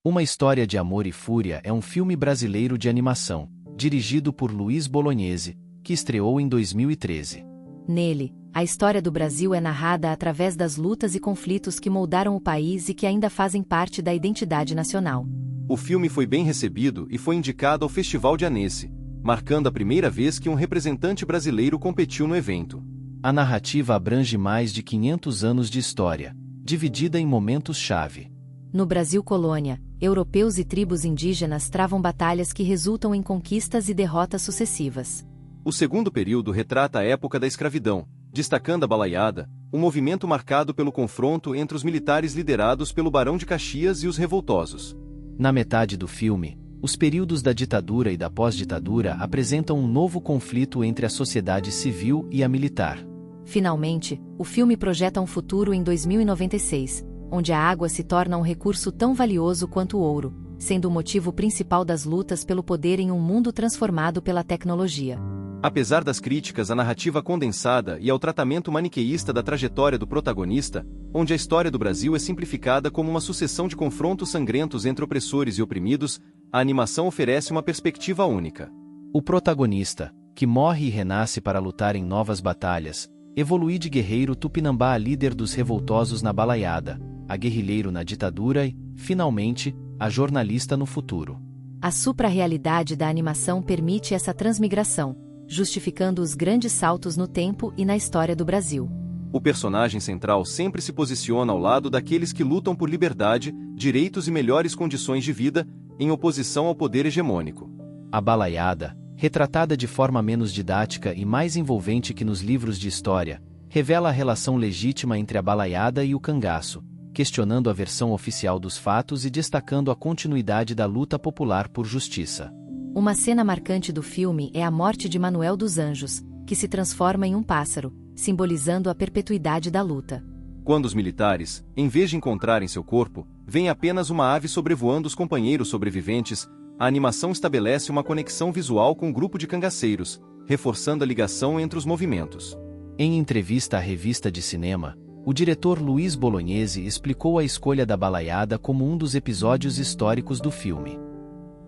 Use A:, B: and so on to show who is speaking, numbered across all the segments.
A: Uma História de Amor e Fúria é um filme brasileiro de animação, dirigido por Luiz Bolognese, que estreou em 2013.
B: Nele, a história do Brasil é narrada através das lutas e conflitos que moldaram o país e que ainda fazem parte da identidade nacional.
C: O filme foi bem recebido e foi indicado ao Festival de Annecy, marcando a primeira vez que um representante brasileiro competiu no evento.
A: A narrativa abrange mais de 500 anos de história, dividida em momentos-chave.
B: No Brasil colônia, europeus e tribos indígenas travam batalhas que resultam em conquistas e derrotas sucessivas.
C: O segundo período retrata a época da escravidão, destacando a Balaiada, um movimento marcado pelo confronto entre os militares liderados pelo Barão de Caxias e os revoltosos.
A: Na metade do filme, os períodos da ditadura e da pós-ditadura apresentam um novo conflito entre a sociedade civil e a militar.
B: Finalmente, o filme projeta um futuro em 2096, onde a água se torna um recurso tão valioso quanto o ouro, sendo o motivo principal das lutas pelo poder em um mundo transformado pela tecnologia.
C: Apesar das críticas à narrativa condensada e ao tratamento maniqueísta da trajetória do protagonista, onde a história do Brasil é simplificada como uma sucessão de confrontos sangrentos entre opressores e oprimidos, a animação oferece uma perspectiva única.
A: O protagonista, que morre e renasce para lutar em novas batalhas, evolui de guerreiro tupinambá a líder dos revoltosos na Balaiada, a guerrilheiro na ditadura e, finalmente, a jornalista no futuro.
B: A supra-realidade da animação permite essa transmigração, justificando os grandes saltos no tempo e na história do Brasil.
C: O personagem central sempre se posiciona ao lado daqueles que lutam por liberdade, direitos e melhores condições de vida, em oposição ao poder hegemônico.
A: A Balaiada, retratada de forma menos didática e mais envolvente que nos livros de história, revela a relação legítima entre a Balaiada e o cangaço, questionando a versão oficial dos fatos e destacando a continuidade da luta popular por justiça.
B: Uma cena marcante do filme é a morte de Manuel dos Anjos, que se transforma em um pássaro, simbolizando a perpetuidade da luta.
C: Quando os militares, em vez de encontrarem seu corpo, veem apenas uma ave sobrevoando os companheiros sobreviventes, a animação estabelece uma conexão visual com o grupo de cangaceiros, reforçando a ligação entre os movimentos.
A: Em entrevista à revista de cinema, o diretor Luiz Bolognese explicou a escolha da Balaiada como um dos episódios históricos do filme.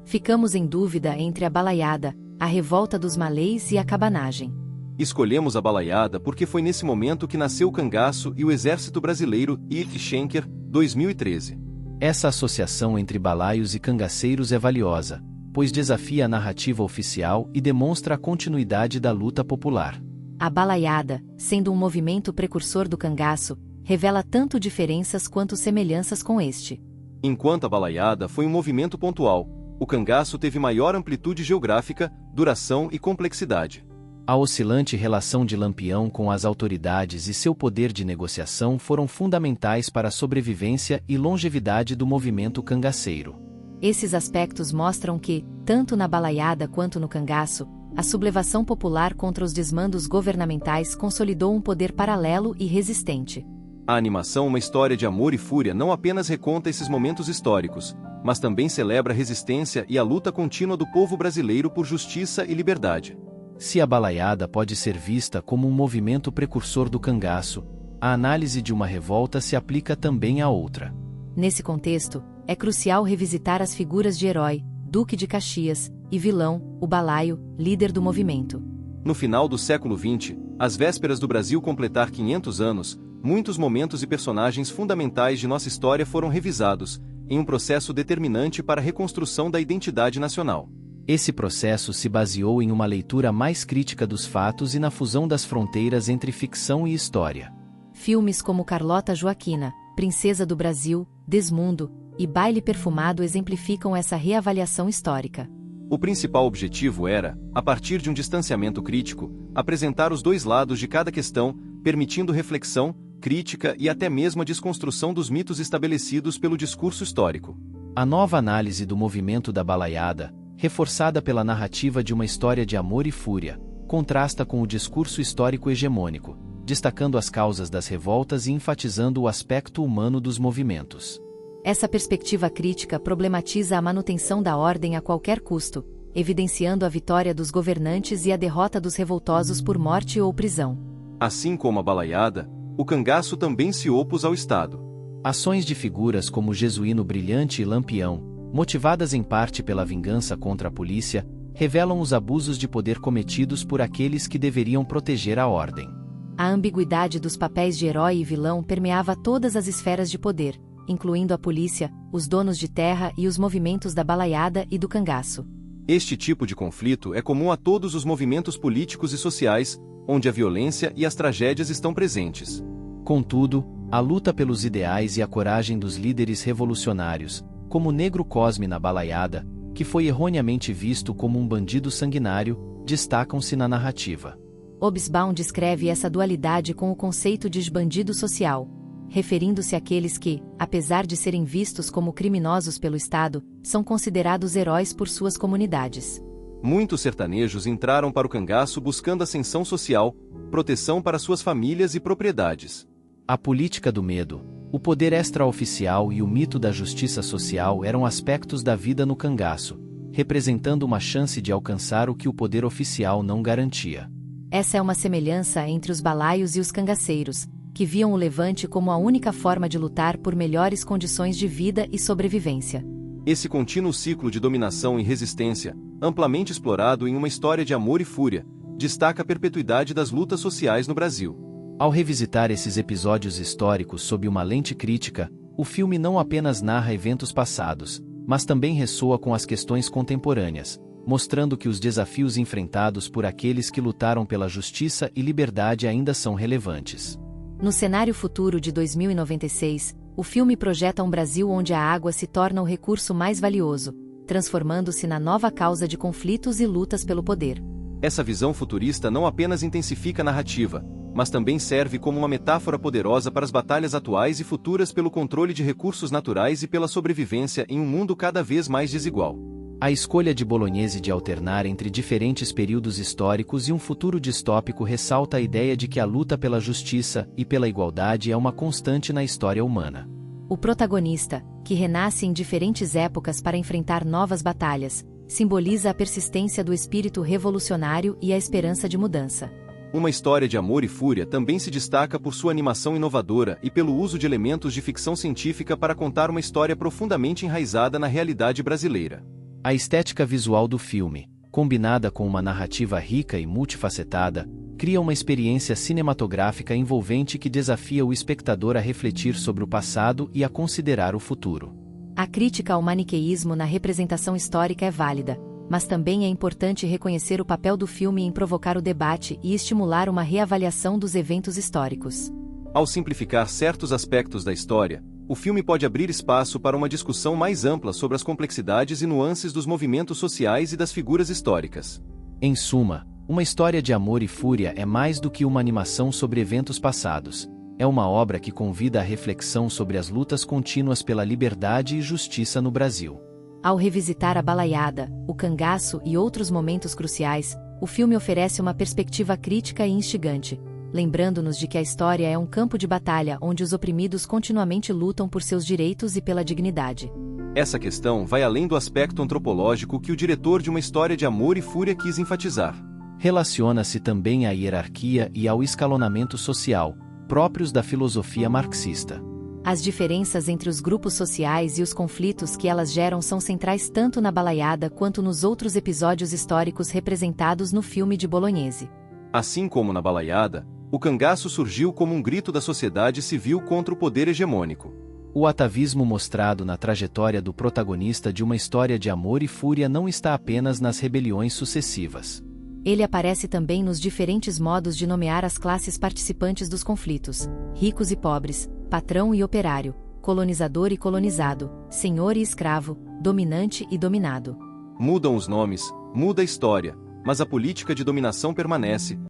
B: Ficamos em dúvida entre a Balaiada, a revolta dos malês e a cabanagem.
C: Escolhemos a Balaiada porque foi nesse momento que nasceu o cangaço e o Exército Brasileiro I.F. Schenker, 2013.
A: Essa associação entre balaios e cangaceiros é valiosa, pois desafia a narrativa oficial e demonstra a continuidade da luta popular.
B: A Balaiada, sendo um movimento precursor do cangaço, revela tanto diferenças quanto semelhanças com este.
C: Enquanto a Balaiada foi um movimento pontual, o cangaço teve maior amplitude geográfica, duração e complexidade.
A: A oscilante relação de Lampião com as autoridades e seu poder de negociação foram fundamentais para a sobrevivência e longevidade do movimento cangaceiro.
B: Esses aspectos mostram que, tanto na Balaiada quanto no cangaço, a sublevação popular contra os desmandos governamentais consolidou um poder paralelo e resistente.
C: A animação Uma História de Amor e Fúria não apenas reconta esses momentos históricos, mas também celebra a resistência e a luta contínua do povo brasileiro por justiça e liberdade.
A: Se a Balaiada pode ser vista como um movimento precursor do cangaço, a análise de uma revolta se aplica também a outra.
B: Nesse contexto, é crucial revisitar as figuras de herói, Duque de Caxias, e vilão, o balaio, líder do movimento.
C: No final do século XX, às vésperas do Brasil completar 500 anos, muitos momentos e personagens fundamentais de nossa história foram revisados, em um processo determinante para a reconstrução da identidade nacional.
A: Esse processo se baseou em uma leitura mais crítica dos fatos e na fusão das fronteiras entre ficção e história.
B: Filmes como Carlota Joaquina, Princesa do Brasil, Desmundo e Baile Perfumado exemplificam essa reavaliação histórica.
C: O principal objetivo era, a partir de um distanciamento crítico, apresentar os dois lados de cada questão, permitindo reflexão, crítica e até mesmo a desconstrução dos mitos estabelecidos pelo discurso histórico.
A: A nova análise do movimento da Balaiada, reforçada pela narrativa de uma história de amor e fúria, contrasta com o discurso histórico hegemônico, destacando as causas das revoltas e enfatizando o aspecto humano dos movimentos.
B: Essa perspectiva crítica problematiza a manutenção da ordem a qualquer custo, evidenciando a vitória dos governantes e a derrota dos revoltosos por morte ou prisão.
C: Assim como a Balaiada, o cangaço também se opôs ao Estado.
A: Ações de figuras como Jesuíno Brilhante e Lampião, motivadas em parte pela vingança contra a polícia, revelam os abusos de poder cometidos por aqueles que deveriam proteger a ordem.
B: A ambiguidade dos papéis de herói e vilão permeava todas as esferas de poder, incluindo a polícia, os donos de terra e os movimentos da balaiada e do cangaço.
C: Este tipo de conflito é comum a todos os movimentos políticos e sociais, onde a violência e as tragédias estão presentes.
A: Contudo, a luta pelos ideais e a coragem dos líderes revolucionários, como o Negro Cosme na balaiada, que foi erroneamente visto como um bandido sanguinário, destacam-se na narrativa.
B: Hobsbawm descreve essa dualidade com o conceito de bandido social, referindo-se àqueles que, apesar de serem vistos como criminosos pelo Estado, são considerados heróis por suas comunidades.
C: Muitos sertanejos entraram para o cangaço buscando ascensão social, proteção para suas famílias e propriedades.
A: A política do medo, o poder extraoficial e o mito da justiça social eram aspectos da vida no cangaço, representando uma chance de alcançar o que o poder oficial não garantia.
B: Essa é uma semelhança entre os balaios e os cangaceiros, que viam o levante como a única forma de lutar por melhores condições de vida e sobrevivência.
C: Esse contínuo ciclo de dominação e resistência, amplamente explorado em uma história de amor e fúria, destaca a perpetuidade das lutas sociais no Brasil.
A: Ao revisitar esses episódios históricos sob uma lente crítica, o filme não apenas narra eventos passados, mas também ressoa com as questões contemporâneas, mostrando que os desafios enfrentados por aqueles que lutaram pela justiça e liberdade ainda são relevantes.
B: No cenário futuro de 2096, o filme projeta um Brasil onde a água se torna o recurso mais valioso, transformando-se na nova causa de conflitos e lutas pelo poder.
C: Essa visão futurista não apenas intensifica a narrativa, mas também serve como uma metáfora poderosa para as batalhas atuais e futuras pelo controle de recursos naturais e pela sobrevivência em um mundo cada vez mais desigual.
A: A escolha de Bolognese de alternar entre diferentes períodos históricos e um futuro distópico ressalta a ideia de que a luta pela justiça e pela igualdade é uma constante na história humana.
B: O protagonista, que renasce em diferentes épocas para enfrentar novas batalhas, simboliza a persistência do espírito revolucionário e a esperança de mudança.
C: Uma história de amor e fúria também se destaca por sua animação inovadora e pelo uso de elementos de ficção científica para contar uma história profundamente enraizada na realidade brasileira.
A: A estética visual do filme, combinada com uma narrativa rica e multifacetada, cria uma experiência cinematográfica envolvente que desafia o espectador a refletir sobre o passado e a considerar o futuro.
B: A crítica ao maniqueísmo na representação histórica é válida, mas também é importante reconhecer o papel do filme em provocar o debate e estimular uma reavaliação dos eventos históricos.
C: Ao simplificar certos aspectos da história, o filme pode abrir espaço para uma discussão mais ampla sobre as complexidades e nuances dos movimentos sociais e das figuras históricas.
A: Em suma, uma história de amor e fúria é mais do que uma animação sobre eventos passados. É uma obra que convida à reflexão sobre as lutas contínuas pela liberdade e justiça no Brasil.
B: Ao revisitar a balaiada, o cangaço e outros momentos cruciais, o filme oferece uma perspectiva crítica e instigante, lembrando-nos de que a história é um campo de batalha onde os oprimidos continuamente lutam por seus direitos e pela dignidade.
C: Essa questão vai além do aspecto antropológico que o diretor de Uma História de Amor e Fúria quis enfatizar.
A: Relaciona-se também à hierarquia e ao escalonamento social, próprios da filosofia marxista.
B: As diferenças entre os grupos sociais e os conflitos que elas geram são centrais tanto na balaiada quanto nos outros episódios históricos representados no filme de Bolognese.
C: Assim como na balaiada, o cangaço surgiu como um grito da sociedade civil contra o poder hegemônico.
A: O atavismo mostrado na trajetória do protagonista de Uma História de Amor e Fúria não está apenas nas rebeliões sucessivas.
B: Ele aparece também nos diferentes modos de nomear as classes participantes dos conflitos: ricos e pobres, patrão e operário, colonizador e colonizado, senhor e escravo, dominante e dominado.
C: Mudam os nomes, muda a história, mas a política de dominação permanece,